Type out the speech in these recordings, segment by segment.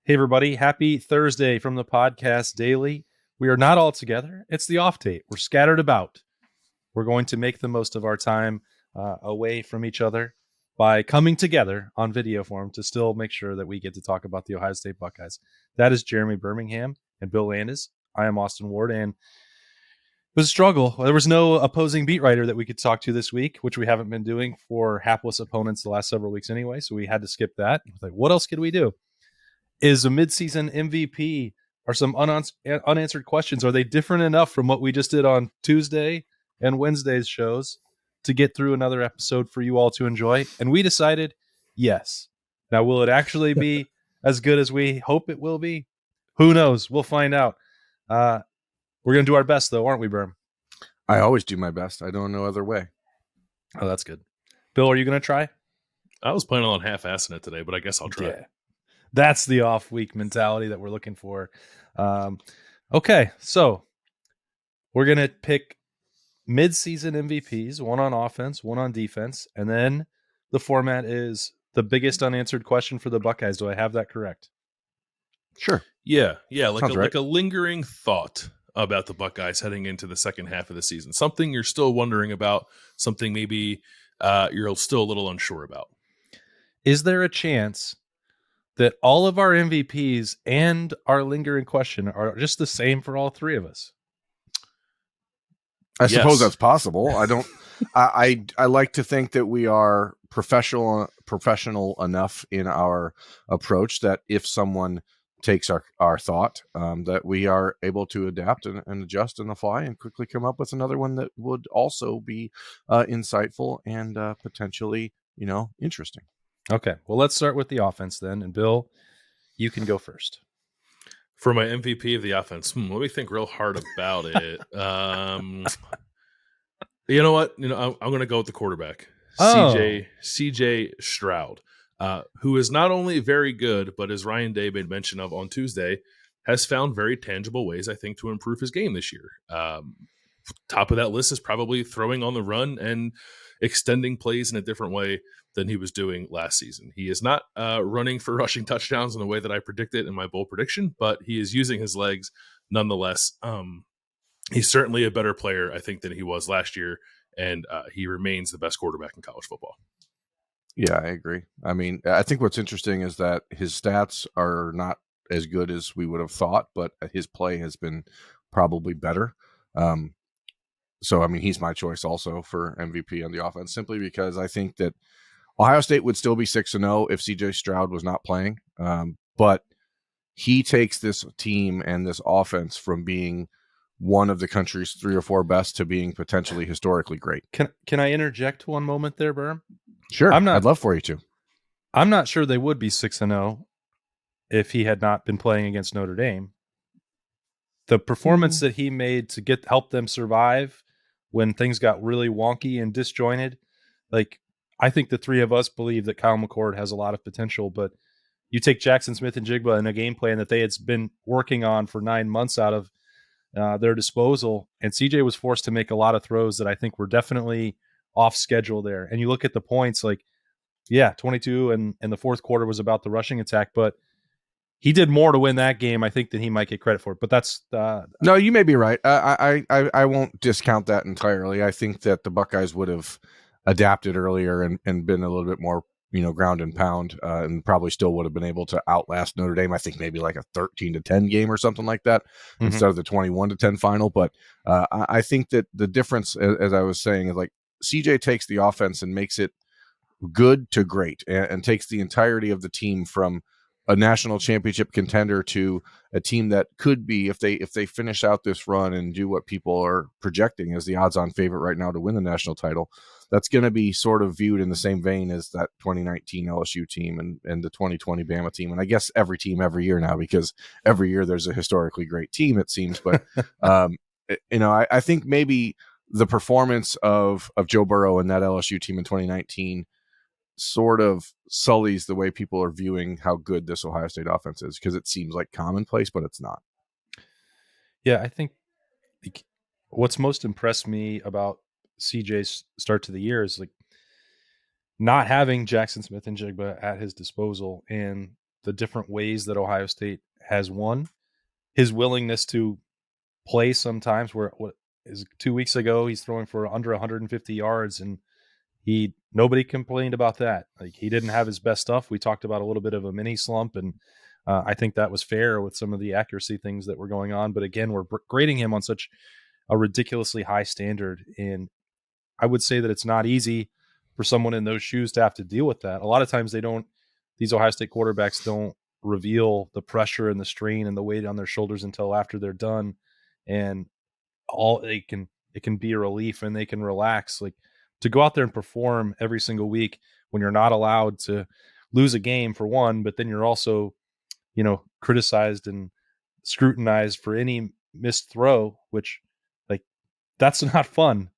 Hey, everybody. Happy Thursday from the Podcast Daily. We are not all together. It's the off tape. We're scattered about. We're going to make the most of our time away from each other by coming together on video form to still make sure that we get to talk about the Ohio State Buckeyes. That is Jeremy Birmingham and Bill Landis. I am Austin Ward, and it was a struggle. There was no opposing beat writer that we could talk to this week, which we haven't been doing for hapless opponents the last several weeks anyway, so we had to skip that. Like, what else could we do? Is a midseason MVP or some unanswered questions, are they different enough from what we just did on Tuesday and Wednesday's shows to get through another episode for you all to enjoy? And we decided yes. Now, will it actually be as good as we hope it will be? Who knows? We'll find out. We're going to do our best, though, aren't we, Berm? I always do my best. I don't know other way. Oh, that's good. Bill, are you going to try? I was planning on half-assing it today, but I guess I'll try. Yeah. That's the off-week mentality that we're looking for. Okay, so we're going to pick mid-season MVPs, one on offense, one on defense, and then the format is the biggest unanswered question for the Buckeyes. Do I have that correct? Sure. Yeah, like a lingering thought about the Buckeyes heading into the second half of the season. Something you're still wondering about, something maybe you're still a little unsure about. Is there a chance that all of our MVPs and our lingering question are just the same for all three of us? I suppose that's possible. I don't. I like to think that we are professional enough in our approach that if someone takes our thought, that we are able to adapt and adjust on the fly and quickly come up with another one that would also be insightful and potentially, interesting. Okay, well, let's start with the offense then. And Bill, you can go first. For my MVP of the offense, let me think real hard about it. You know what? I'm going to go with the quarterback, CJ Stroud, who is not only very good, but as Ryan Day made mention of on Tuesday, has found very tangible ways, I think, to improve his game this year. Top of that list is probably throwing on the run and extending plays in a different way than he was doing last season. He is not running for rushing touchdowns in the way that I predicted in my bold prediction, but he is using his legs nonetheless. He's certainly a better player, I think, than he was last year, and he remains the best quarterback in college football. Yeah, I agree. I mean, I think what's interesting is that his stats are not as good as we would have thought, but his play has been probably better. So, I mean, he's my choice also for MVP on the offense, simply because I think that Ohio State would still be 6-0 if CJ Stroud was not playing. But he takes this team and this offense from being one of the country's 3 or 4 best to being potentially historically great. Can I interject one moment there, Berm? Sure. I'd love for you to. I'm not sure they would be 6-0 if he had not been playing against Notre Dame. The performance that he made to help them survive when things got really wonky and disjointed, I think the three of us believe that Kyle McCord has a lot of potential, but you take Jackson Smith and Jigba and a game plan that they had been working on for 9 months out of their disposal, and CJ was forced to make a lot of throws that I think were definitely off schedule there. And you look at the points, 22 and the fourth quarter was about the rushing attack, but he did more to win that game, I think, than he might get credit for. But that's no, you may be right. I won't discount that entirely. I think that the Buckeyes would have adapted earlier and been a little bit more, ground and pound, and probably still would have been able to outlast Notre Dame. I think maybe like a 13-10 game or something like that instead of the 21-10 final. But I think that the difference, as I was saying, is CJ takes the offense and makes it good to great, and takes the entirety of the team from a national championship contender to a team that could be, if they finish out this run and do what people are projecting as the odds-on favorite right now to win the national title, that's going to be sort of viewed in the same vein as that 2019 LSU team and the 2020 Bama team. And I guess every team every year now, because every year there's a historically great team, it seems. But, I think maybe the performance of Joe Burrow and that LSU team in 2019 sort of sullies the way people are viewing how good this Ohio State offense is, because it seems like commonplace, but it's not. Yeah, I think what's most impressed me about CJ's start to the year is not having Jackson Smith and Jigba at his disposal and the different ways that Ohio State has won, his willingness to play sometimes. Where what is 2 weeks ago, he's throwing for under 150 yards, and nobody complained about that. Like, he didn't have his best stuff. We talked about a little bit of a mini slump, and I think that was fair with some of the accuracy things that were going on. But again, we're grading him on such a ridiculously high standard, and I would say that it's not easy for someone in those shoes to have to deal with that. A lot of times these Ohio State quarterbacks don't reveal the pressure and the strain and the weight on their shoulders until after they're done, and it can be a relief and they can relax. Like, to go out there and perform every single week when you're not allowed to lose a game, for one, but then you're also, criticized and scrutinized for any missed throw, which, like, that's not fun.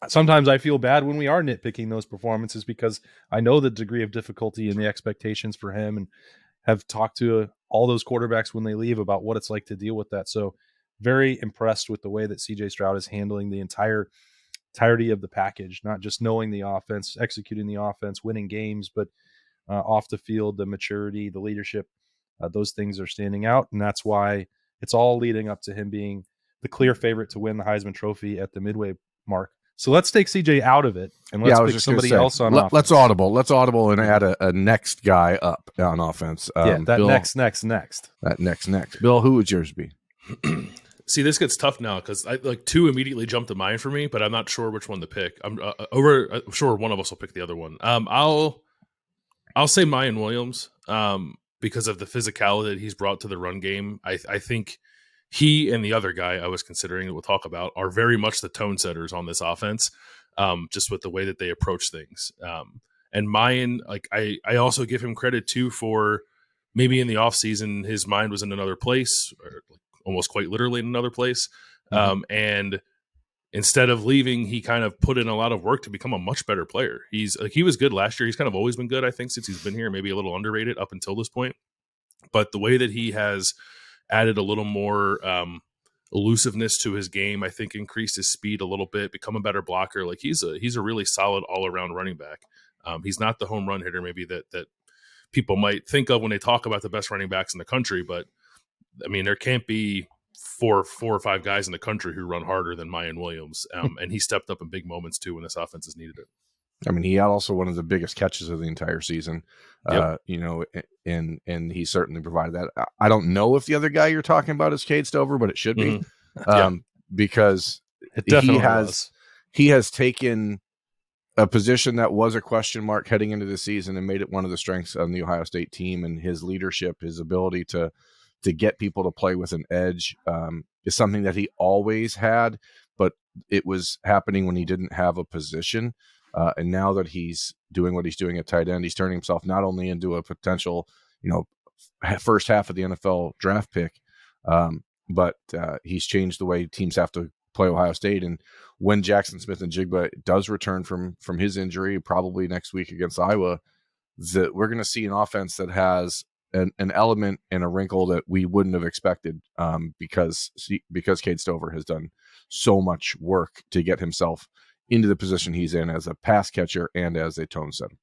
Sometimes I feel bad when we are nitpicking those performances, because I know the degree of difficulty and the expectations for him, and have talked to all those quarterbacks when they leave about what it's like to deal with that. So very impressed with the way that CJ Stroud is handling the entirety of the package, not just knowing the offense, executing the offense, winning games, but off the field, the maturity, the leadership, those things are standing out. And that's why it's all leading up to him being the clear favorite to win the Heisman Trophy at the midway mark. So let's take CJ out of it, and let's pick somebody else on offense. Let's audible and add a next guy up on offense. Bill, next. That next. Bill, who would yours be? See, this gets tough now because two immediately jumped to mind for me, but I'm not sure which one to pick. I'm sure one of us will pick the other one. I'll say Mayan Williams because of the physicality that he's brought to the run game. I think he and the other guy I was considering that we'll talk about are very much the tone setters on this offense, just with the way that they approach things. And Mayan, I also give him credit too for maybe in the offseason his mind was in another place, or almost quite literally in another place. And instead of leaving, he kind of put in a lot of work to become a much better player. He was good last year. He's kind of always been good, I think, since he's been here, maybe a little underrated up until this point. But the way that he has added a little more elusiveness to his game, I think increased his speed a little bit, become a better blocker. Like, he's a really solid all-around running back. He's not the home run hitter maybe that people might think of when they talk about the best running backs in the country, but I mean, there can't be four or five guys in the country who run harder than Mayan Williams. And he stepped up in big moments too when this offense has needed it. I mean, he had also one of the biggest catches of the entire season, Yep. And he certainly provided that. I don't know if the other guy you're talking about is Cade Stover, but it should be, because It definitely he has taken a position that was a question mark heading into the season and made it one of the strengths of the Ohio State team. And his leadership, his ability to get people to play with an edge is something that he always had, but it was happening when he didn't have a position. And now that he's doing what he's doing at tight end, he's turning himself not only into a potential, first half of the NFL draft pick, but he's changed the way teams have to play Ohio State. And when Jackson Smith-Njigba does return from his injury, probably next week against Iowa, that we're going to see an offense that has an element and a wrinkle that we wouldn't have expected, because Cade Stover has done so much work to get himself into the position he's in as a pass catcher and as a tone setter.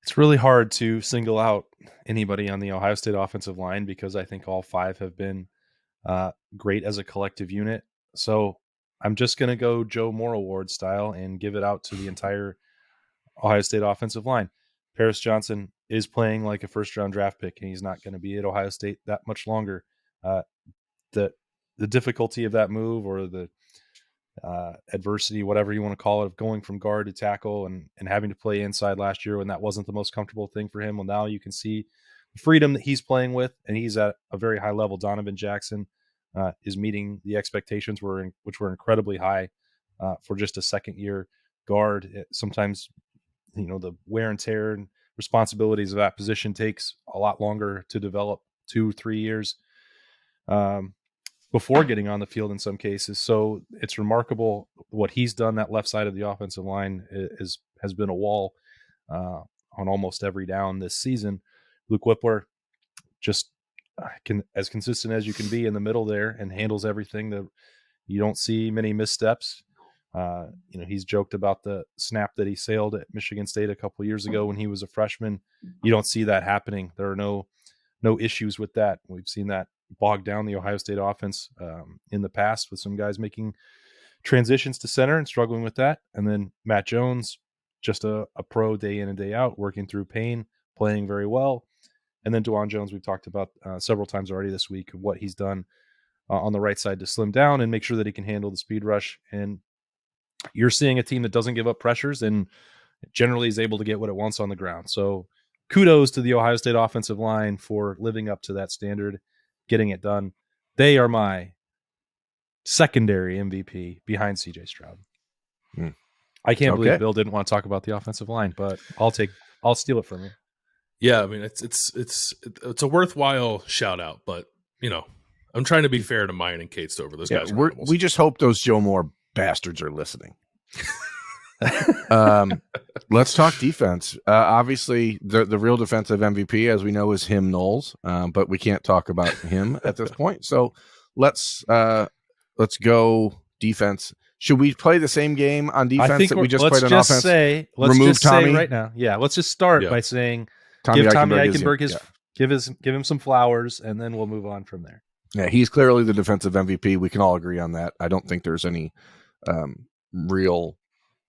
It's really hard to single out anybody on the Ohio State offensive line, because I think all five have been great as a collective unit. So I'm just going to go Joe Moore Award style and give it out to the entire Ohio State offensive line. Paris Johnson is playing like a first-round draft pick, and he's not going to be at Ohio State that much longer. The difficulty of that move, or the adversity, whatever you want to call it, of going from guard to tackle and having to play inside last year when that wasn't the most comfortable thing for him. Well, now you can see the freedom that he's playing with, and he's at a very high level. Donovan Jackson is meeting the expectations, which were incredibly high for just a second-year guard. Sometimes, the wear and tear and responsibilities of that position takes a lot longer to develop, 2-3 years before getting on the field in some cases. So it's remarkable what he's done. That left side of the offensive line has been a wall on almost every down this season. Luke Whippler just as consistent as you can be in the middle there, and handles everything. That you don't see many missteps. He's joked about the snap that he sailed at Michigan State a couple years ago when he was a freshman. You don't see that happening. There are no issues with that. We've seen that bog down the Ohio State offense in the past with some guys making transitions to center and struggling with that. And then Matt Jones, just a pro day in and day out, working through pain, playing very well. And then DeJuan Jones, we've talked about several times already this week, what he's done on the right side to slim down and make sure that he can handle the speed rush. And you're seeing a team that doesn't give up pressures and generally is able to get what it wants on the ground. So kudos to the Ohio State offensive line for living up to that standard, getting it done. They are my secondary MVP behind CJ Stroud. I can't believe Bill didn't want to talk about the offensive line, but I'll steal it from you. Yeah, I mean it's a worthwhile shout out, but I'm trying to be fair to Mine and Kate Stover. Those guys are we just hope those Joe Moore bastards are listening. Let's talk defense. Obviously, the real defensive MVP, as we know, is him, Knowles, but we can't talk about him at this point. So let's go defense. Should we play the same game on defense that we just played on offense? Let's just say right now. Yeah, let's just start by saying give Tommy Eichenberg give him some flowers, and then we'll move on from there. Yeah, he's clearly the defensive MVP. We can all agree on that. I don't think there's any real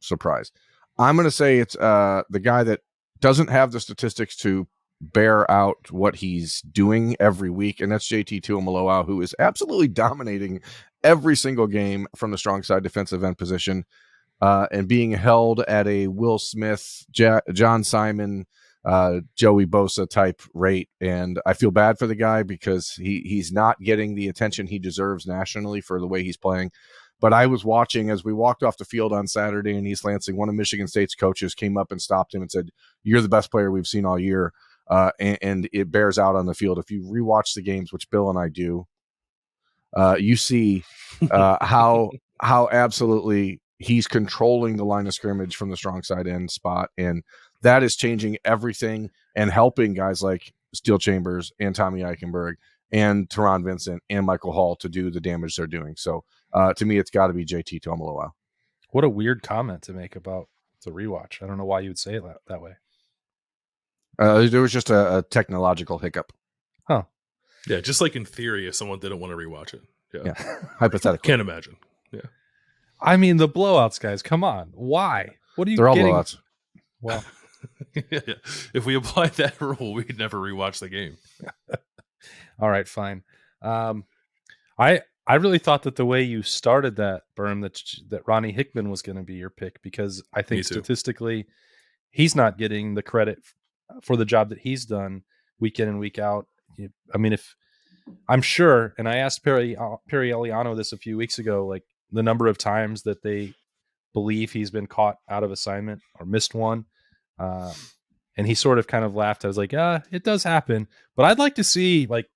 surprise. I'm going to say it's the guy that doesn't have the statistics to bear out what he's doing every week, and that's JT Tuimoloau, who is absolutely dominating every single game from the strong side defensive end position, and being held at a Will Smith, John Simon, Joey Bosa type rate. And I feel bad for the guy because he's not getting the attention he deserves nationally for the way he's playing. But I was watching as we walked off the field on Saturday in East Lansing. One of Michigan State's coaches came up and stopped him and said, "You're the best player we've seen all year." And it bears out on the field. If you rewatch the games, which Bill and I do, you see how absolutely he's controlling the line of scrimmage from the strong side end spot. And that is changing everything and helping guys like Steel Chambers and Tommy Eichenberg and Teron Vincent and Michael Hall to do the damage they're doing. So to me, it's got to be JT Tuimoloau. What a weird comment to make about the rewatch. I don't know why you would say it that way. There was just a technological hiccup. Huh. Yeah, just like in theory, if someone didn't want to rewatch it. Yeah. Hypothetically. Can't imagine. Yeah. I mean, the blowouts, guys. Come on. Why? What are you They're all getting? blowouts. Well, yeah. If we applied that rule, we'd never rewatch the game. All right, fine. I really thought that the way you started that, Berm, that Ronnie Hickman was going to be your pick, because I think statistically he's not getting the credit for the job that he's done week in and week out. I mean, if I'm sure, and I asked Perry Eliano this a few weeks ago, like the number of times that they believe he's been caught out of assignment or missed one. And he sort of kind of laughed. I was like, it does happen, but I'd like to see like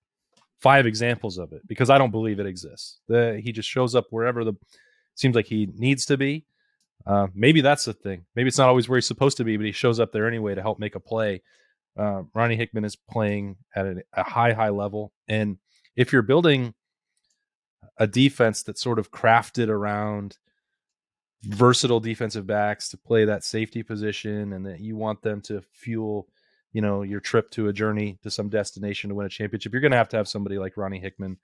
5 examples of it, because I don't believe it exists. He just shows up wherever seems like he needs to be. Maybe that's the thing. Maybe it's not always where he's supposed to be, but he shows up there anyway to help make a play. Ronnie Hickman is playing at a high level. And if you're building a defense that's sort of crafted around versatile defensive backs to play that safety position, and that you want them to fuel, your trip to a journey to some destination to win a championship, you're going to have somebody like Ronnie Hickman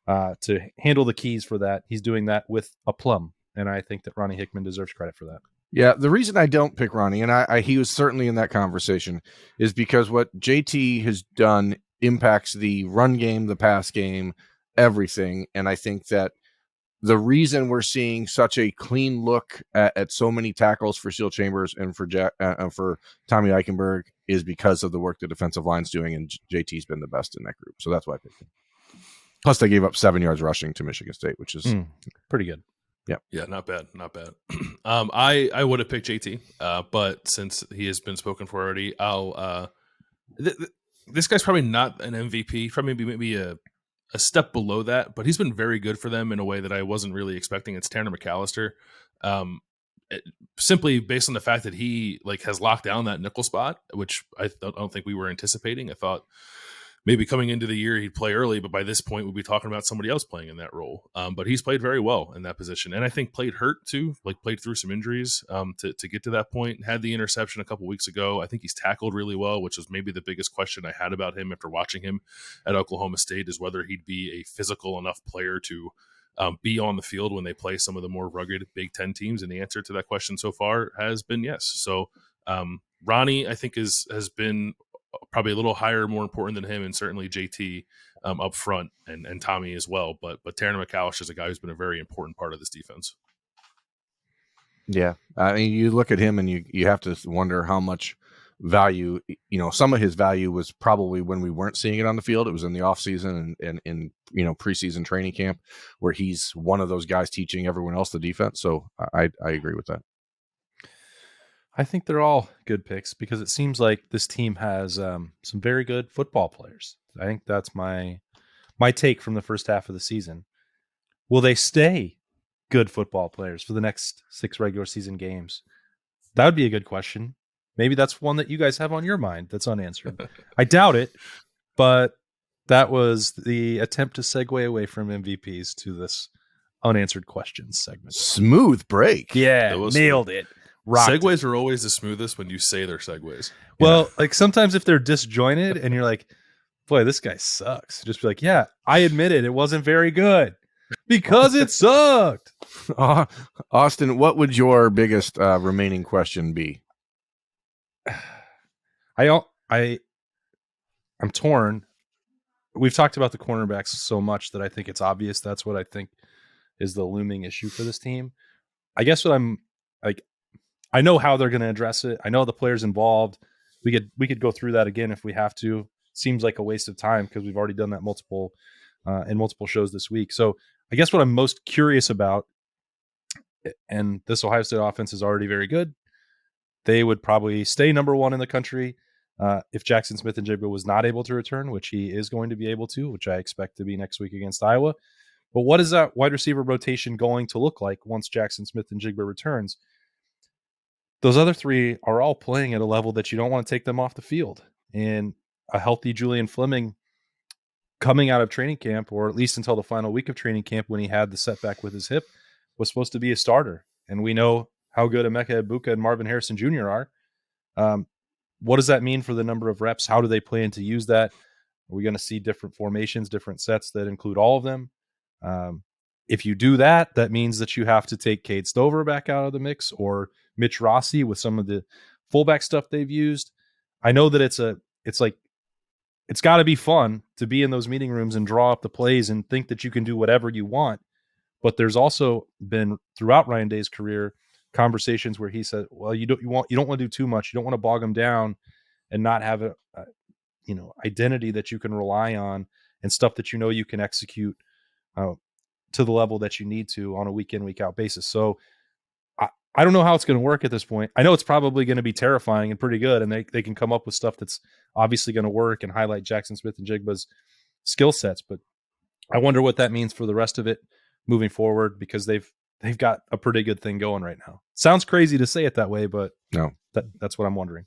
to handle the keys for that. He's doing that with aplomb, and I think that Ronnie Hickman deserves credit for that. Yeah, the reason I don't pick Ronnie, and he was certainly in that conversation, is because what JT has done impacts the run game, the pass game, everything. And I think that the reason we're seeing such a clean look at so many tackles for Steel Chambers and for Tommy Eichenberg is because of the work the defensive line's doing, and JT's been the best in that group. So that's why I picked him. Plus, they gave up 7 yards rushing to Michigan State, which is pretty good. Yeah, not bad. I would have picked JT, but since he has been spoken for already, I'll. This guy's probably not an MVP. Probably maybe a step below that, but he's been very good for them in a way that I wasn't really expecting. It's Tanner McAllister, simply based on the fact that he has locked down that nickel spot, which I don't think we were anticipating. I thought maybe coming into the year he'd play early, but by this point we'll be talking about somebody else playing in that role. But he's played very well in that position, and I think played hurt too, like played through some injuries to get to that point. Had the interception a couple weeks ago. I think he's tackled really well, which was maybe the biggest question I had about him after watching him at Oklahoma State, is whether he'd be a physical enough player to be on the field when they play some of the more rugged Big Ten teams. And the answer to that question so far has been yes. So Ronnie, I think, has been probably a little higher, more important than him, and certainly JT up front, and Tommy as well. But Taron McCallish is a guy who's been a very important part of this defense. Yeah, I mean, you look at him and you have to wonder how much value, some of his value was probably when we weren't seeing it on the field. It was in the offseason and in preseason training camp, where he's one of those guys teaching everyone else the defense. So I agree with that. I think they're all good picks because it seems like this team has some very good football players. I think that's my take from the first half of the season. Will they stay good football players for the next 6 regular season games? That would be a good question. Maybe that's one that you guys have on your mind that's unanswered. I doubt it, but that was the attempt to segue away from MVPs to this unanswered questions segment. Smooth break. Yeah, nailed it. Segues are always the smoothest when you say they're segues. Well, like sometimes if they're disjointed and you're like, boy, this guy sucks. Just be like, yeah, I admit it. It wasn't very good because it sucked. Austin, what would your biggest remaining question be? I'm torn. We've talked about the cornerbacks so much that I think it's obvious that's what I think is the looming issue for this team. I guess what I'm like, I know how they're going to address it. I know the players involved. We could go through that again if we have to. Seems like a waste of time because we've already done that in multiple shows this week. So I guess what I'm most curious about, and this Ohio State offense is already very good. They would probably stay number 1 in the country if Jackson Smith-Njigba was not able to return, which he is going to be able to, which I expect to be next week against Iowa. But what is that wide receiver rotation going to look like once Jackson Smith-Njigba returns? Those other 3 are all playing at a level that you don't want to take them off the field. And a healthy Julian Fleming coming out of training camp, or at least until the final week of training camp when he had the setback with his hip, was supposed to be a starter. And we know how good Emeka Egbuka and Marvin Harrison Jr. are. What does that mean for the number of reps? How do they plan to use that? Are we going to see different formations, different sets that include all of them? If you do that, that means that you have to take Cade Stover back out of the mix, or Mitch Rossi with some of the fullback stuff they've used. I know that it's got to be fun to be in those meeting rooms and draw up the plays and think that you can do whatever you want. But there's also been, throughout Ryan Day's career, conversations where he said, well, you don't want to do too much. You don't want to bog them down and not have a identity that you can rely on and stuff that you can execute to the level that you need to on a week in, week out basis. So I don't know how it's going to work at this point. I know it's probably going to be terrifying and pretty good, and they can come up with stuff that's obviously going to work and highlight Jackson Smith-Njigba's skill sets. But I wonder what that means for the rest of it moving forward, because they've got a pretty good thing going right now. Sounds crazy to say it that way, but no, that's what I'm wondering.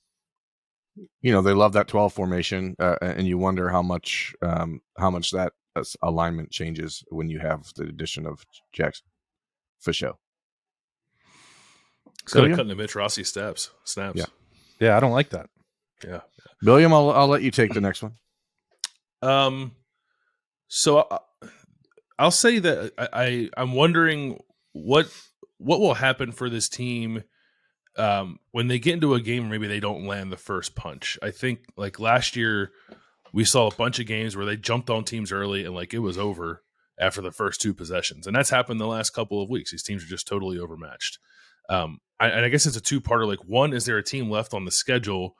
They love that 12 formation, and you wonder how much that alignment changes when you have the addition of Jackson. For sure. It's kind of cutting the Mitch Rossi snaps. Yeah, I don't like that. Yeah. William, I'll let you take the next one. So I'll say that I'm wondering what will happen for this team when they get into a game. Maybe they don't land the first punch. I think like last year we saw a bunch of games where they jumped on teams early and like it was over after the first 2 possessions, and that's happened the last couple of weeks. These teams are just totally overmatched. And I guess it's a 2-parter. Like, one, is there a team left on the schedule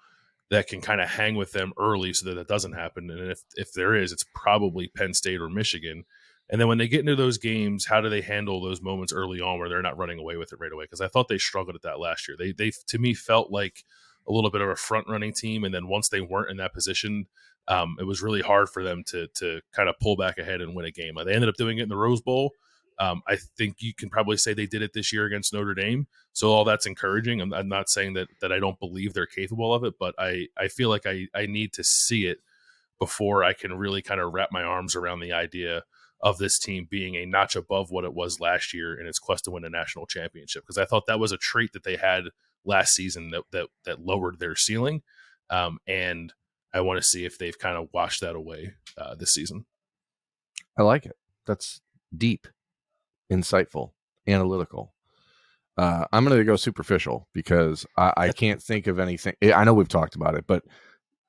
that can kind of hang with them early so that doesn't happen? And if there is, it's probably Penn State or Michigan. And then when they get into those games, how do they handle those moments early on where they're not running away with it right away? Because I thought they struggled at that last year. They to me felt like a little bit of a front running team, and then once they weren't in that position, it was really hard for them to kind of pull back ahead and win a game. They ended up doing it in the Rose Bowl. I think you can probably say they did it this year against Notre Dame. So all that's encouraging. I'm not saying that I don't believe they're capable of it, but I feel like I need to see it before I can really kind of wrap my arms around the idea of this team being a notch above what it was last year in its quest to win a national championship. Because I thought that was a trait that they had last season that lowered their ceiling. And I want to see if they've kind of washed that away this season. I like it. That's deep, insightful, analytical. I'm going to go superficial because I can't think of anything. I know we've talked about it, but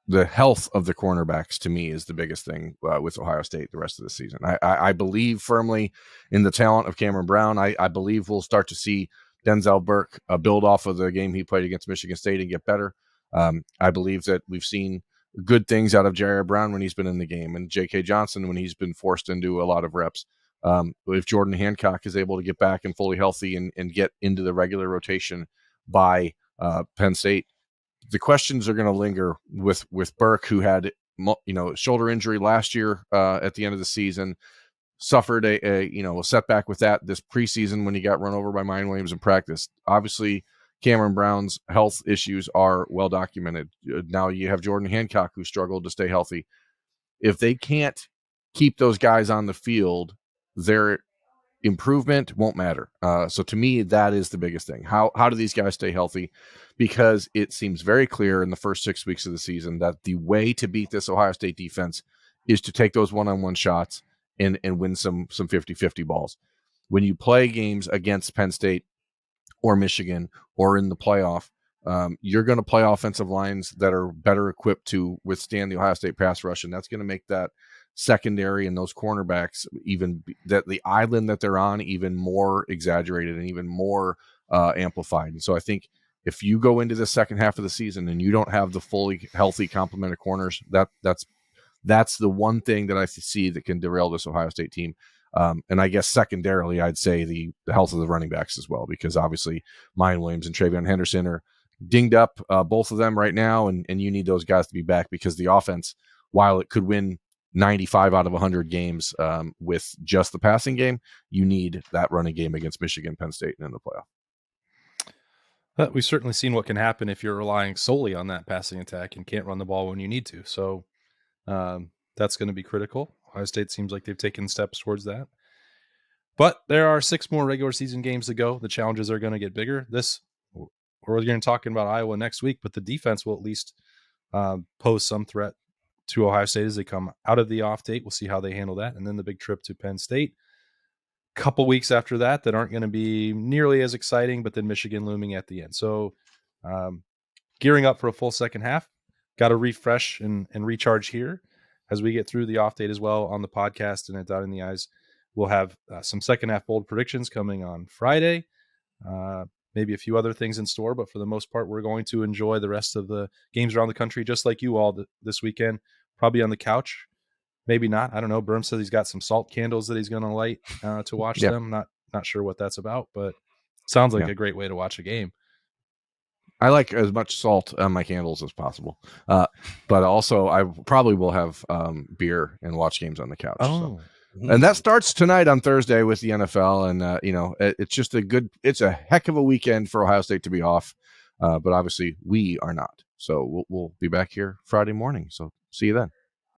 the health of the cornerbacks to me is the biggest thing with Ohio State the rest of the season. I believe firmly in the talent of Cameron Brown. I believe we'll start to see Denzel Burke build off of the game he played against Michigan State and get better. I believe that we've seen good things out of Jair Brown when he's been in the game, and J.K. Johnson when he's been forced into a lot of reps. If Jordan Hancock is able to get back and fully healthy and get into the regular rotation by Penn State, the questions are going to linger with Burke, who had shoulder injury last year at the end of the season, suffered a setback with that this preseason when he got run over by Mine Williams in practice. Obviously, Cameron Brown's health issues are well documented. Now you have Jordan Hancock, who struggled to stay healthy. If they can't keep those guys on the field, their improvement won't matter. So to me, that is the biggest thing. How do these guys stay healthy? Because it seems very clear in the first 6 weeks of the season that the way to beat this Ohio State defense is to take those one-on-one shots and win some 50-50 balls. When you play games against Penn State or Michigan or in the playoff, you're going to play offensive lines that are better equipped to withstand the Ohio State pass rush, and that's going to make that secondary and those cornerbacks, even that the island that they're on, even more exaggerated and even more amplified. And so I think if you go into the second half of the season and you don't have the fully healthy complement of corners, that's the one thing that I see that can derail this Ohio State team. And I guess secondarily, I'd say the health of the running backs as well, because obviously Mine Williams and Travion Henderson are dinged up, both of them right now, and you need those guys to be back, because the offense, while it could win 95 out of 100 games with just the passing game, you need that running game against Michigan, Penn State, and in the playoff. We've certainly seen what can happen if you're relying solely on that passing attack and can't run the ball when you need to. So that's going to be critical. Ohio State seems like they've taken steps towards that. But there are 6 more regular season games to go. The challenges are going to get bigger. We're going to talk about Iowa next week, but the defense will at least pose some threat to Ohio State as they come out of the off date. We'll see how they handle that. And then the big trip to Penn State. Couple weeks after that aren't going to be nearly as exciting, but then Michigan looming at the end. So gearing up for a full second half. Got to refresh and recharge here as we get through the off date as well on the podcast and at Dotting the I's. We'll have some second half bold predictions coming on Friday. Maybe a few other things in store, but for the most part, we're going to enjoy the rest of the games around the country, just like you all this weekend, probably on the couch. Maybe not. I don't know. Berm says he's got some salt candles that he's going to light to watch them. Not sure what that's about, but it sounds like a great way to watch a game. I like as much salt on my candles as possible. But also I probably will have beer and watch games on the couch. Oh. So. And that starts tonight on Thursday with the NFL. And, it's just it's a heck of a weekend for Ohio State to be off. But obviously we are not. So we'll be back here Friday morning. So see you then.